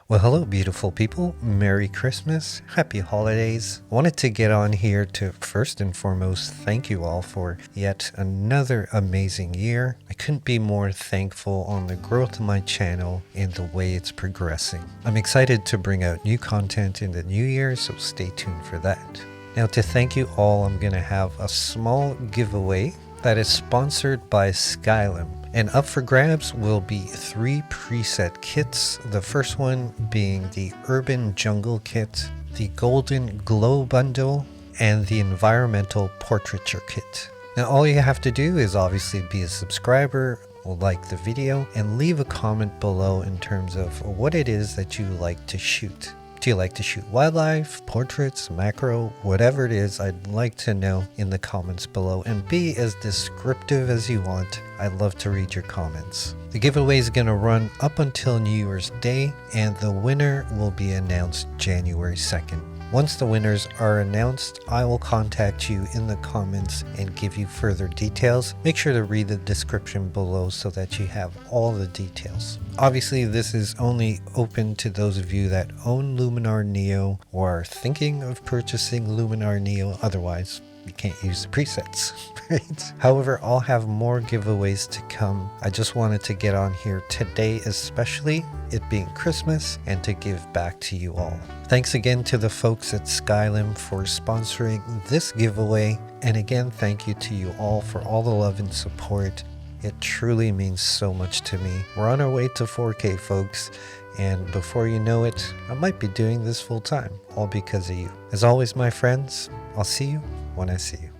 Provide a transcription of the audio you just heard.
Well, hello, beautiful people. Merry Christmas. Happy holidays. Wanted to get on here to first and foremost thank you all for yet another amazing year. I couldn't be more thankful on the growth of my channel and the way it's progressing. I'm excited to bring out new content in the new year, so stay tuned for that. Now, to thank you all, I'm going to have a small giveaway that is sponsored by Skylum. And up for grabs will be 3 preset kits. The first one being the Urban Jungle Kit, the Golden Glow Bundle, and the Environmental Portraiture Kit. Now all you have to do is obviously be a subscriber, like the video, and leave a comment below in terms of what it is that you like to shoot. Do you like to shoot wildlife, portraits, macro, whatever it is? I'd like to know in the comments below, and be as descriptive as you want. I'd love to read your comments. The giveaway is going to run up until New Year's Day, and the winner will be announced January 2nd. Once the winners are announced, I will contact you in the comments and give you further details. Make sure to read the description below so that you have all the details. Obviously, this is only open to those of you that own Luminar Neo or are thinking of purchasing Luminar Neo. Otherwise, you can't use the presets, right? However, I'll have more giveaways to come. I just wanted to get on here today, especially it being Christmas, and to give back to you all. Thanks again to the folks at Skylum for sponsoring this giveaway. And again, thank you to you all for all the love and support. It truly means so much to me. We're on our way to 4K, folks. And before you know it, I might be doing this full time, all because of you. As always, my friends, I'll see you when I see you.